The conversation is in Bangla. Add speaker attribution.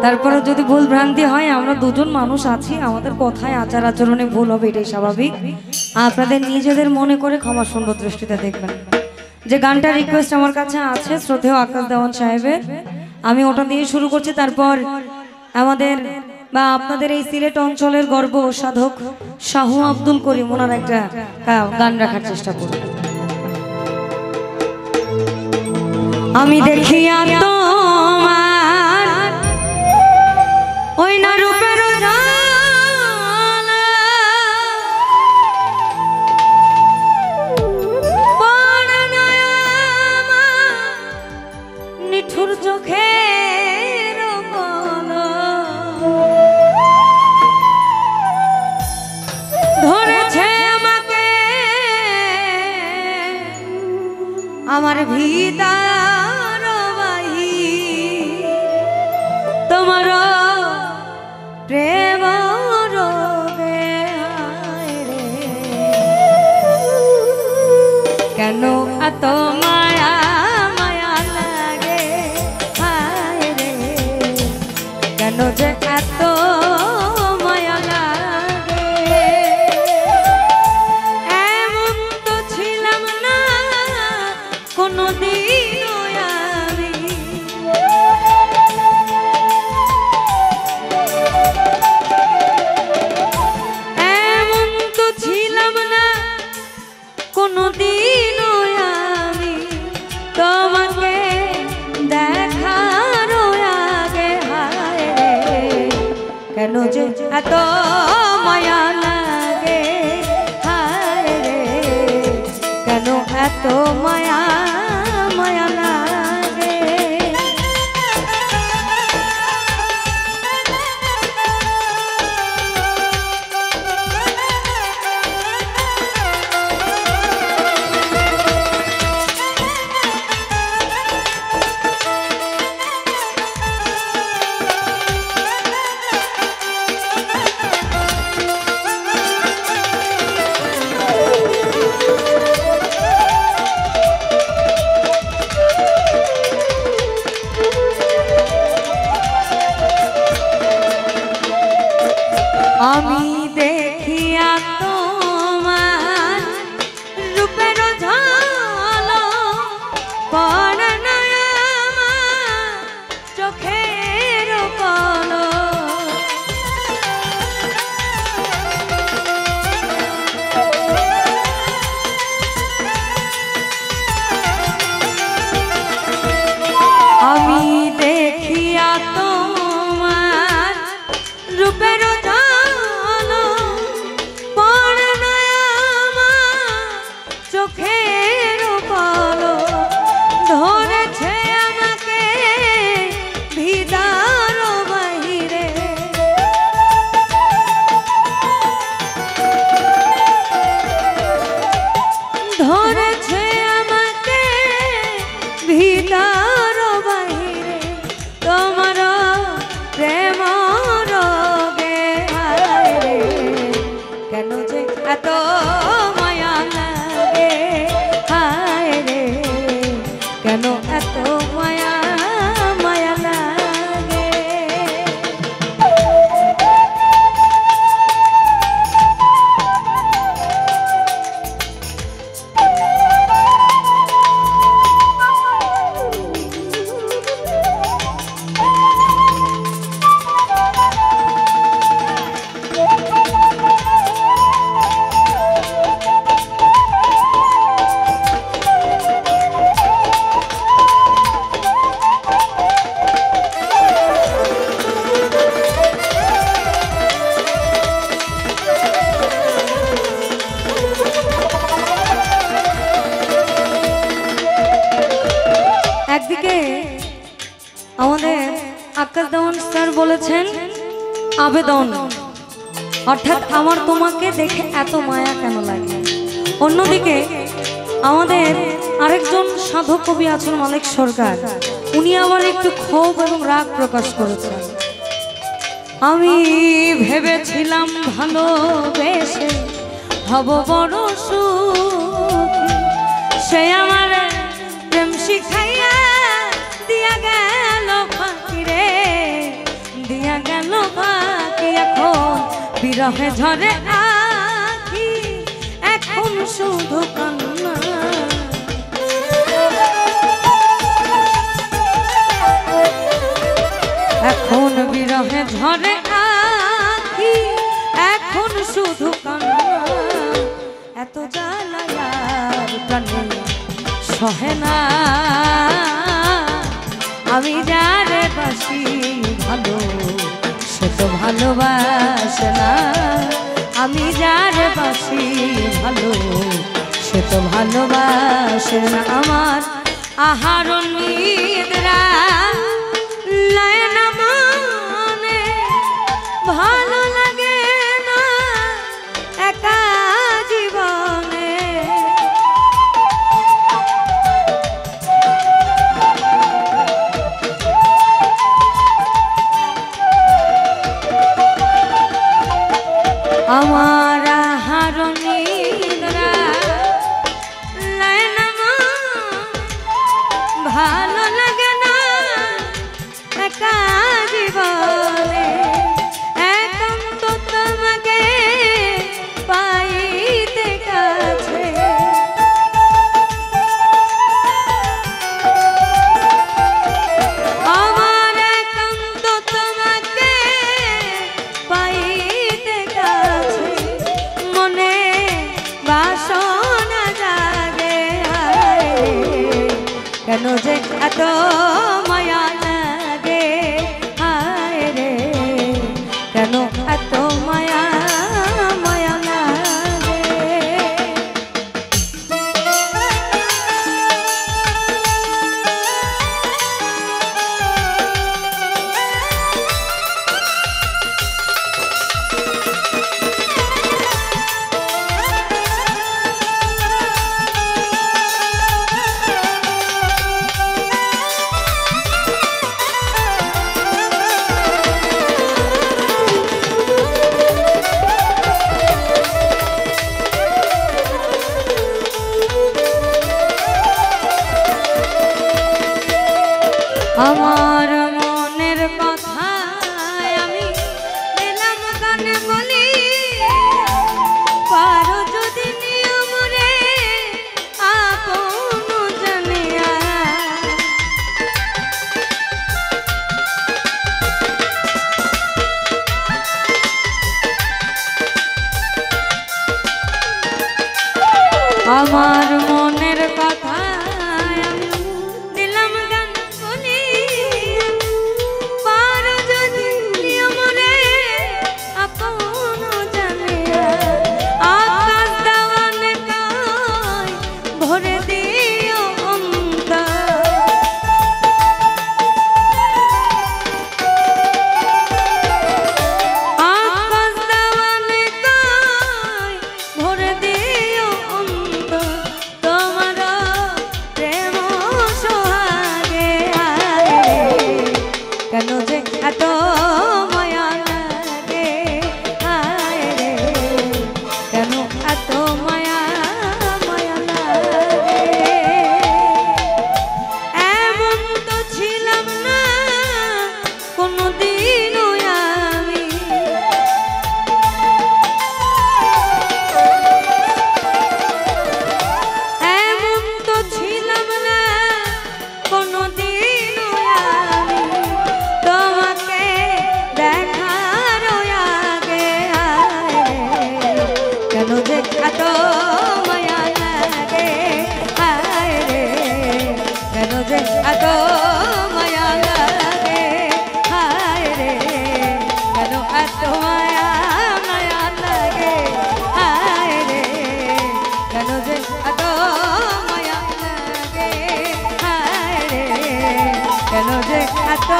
Speaker 1: তারপরে যদি ভুল ভ্রান্তি হয় আমরা দুজন মানুষ আছি, আমাদের কথায় আচার আচরণে ভুল হবে, এটাই স্বাভাবিক। আপনাদের নিজেদের মনে করে ক্ষমা সুন্দর দৃষ্টিতে দেখবেন। যে গানটা রিকোয়েস্ট আমার কাছে আছে শ্রদ্ধেয় আকাশ দেওয়ান সাহেবের, আমি ওটা দিয়ে শুরু করছি। তারপর আমাদের বা আপনাদের এই সিলেট অঞ্চলের গর্ব সাধক শাহু আব্দুল করিম ওনার একটা গান রাখার চেষ্টা করব। আমি দেখিয়া তোমার ওই না রূপের নিঠুর চোখের ধরেছে আমাকে আমার ভিতর বাহি, তোমার প্রেম রোগে কেন এত মায়া মায়া লাগে, হায় রে কেন যে এত মায়া লাগে। এমন তো ছিলাম না কোনোদিন আমি, এমন তো ছিলাম না কোনোদিন আমি তোমাকে দেখার আগে, হায় রে কেন যে এত মায়া লাগে, হায় রে কেন এত মায়া মায়া লাগে। আমি দেখিয়া তোমার রূপের ঝলক পড়ে না আমার চোখের পলক, আমি দেখিয়া তোমার রূপের চোখের পলক ধরেছে আমাকে ভিতর বাহিরে, ধরেছে আমাকে ভিতর বাহিরে, তোমার প্রেম রোগে হায় রে কেন যে এত মায়া লাগে, হায় রে কেন এত মায়া মায়া লাগে। একদিকে আমাদের আকাশ দেওয়ান স্যার বলেছেন আবেদন, অর্থাৎ আমার তোমাকে দেখে এত মায়া কেন লাগে। অন্যদিকে আমাদের আরেকজন সাধক কবি আছেন মালিক সরকার, উনি আবার একটু ক্ষোভ এবং রাগ প্রকাশ করেছেন। আমি ভেবেছিলাম ভালোবেসে হব বড় সুখী, সে আমার প্রেম শিখাইয়া দিয়া গেল ফাঁকি রে, বিরহে ঝরে আখি এখন শুধু কান্না এখন বিরহে ঝরে আখি এখন শুধু কান্না এত জ্বালায়ার প্রাণে সহে না আমি যারে বাসি ভালো সে তো ভালোবাসে না আমি যারে বাসি ভালো সে তো ভালোবাসে না আমার আহার নিদ্রা লয় না মনে ভালো লাগে না একা জীবনে আমার আহার নিদ্রা লয় না ভালো লাগে না একা জীবনে একান্ত তোমাকে পাইতে কাছে আমার একান্ত তোমাকে পাইতে কাছে মনে বাসনা জাগে কেন যে এত মায়া লাগে হায় রে কেন এত মায়া মায়া লাগে আমার মনের কথা আমি দিলাম গানে বলি পারো যদি নিয়ম রে আপন জানিয়া আমার মনের কথা কেন যে এত মায়া লাগে হায় রে কেন এত মায়া মায়া লাগে এমন তো ছিলাম না কোনোদিনও আমি এমন তো ছিলাম না কোনোদিনও আমি তোমাকে দেখার আগে কেন যে এত মায়া লাগে হায় রে কেন যে এত মায়া লাগে হায় রে কেন এত মায়া মায়া লাগে হায় রে কেন যে এত মায়া লাগে হায় রে কেন যে এত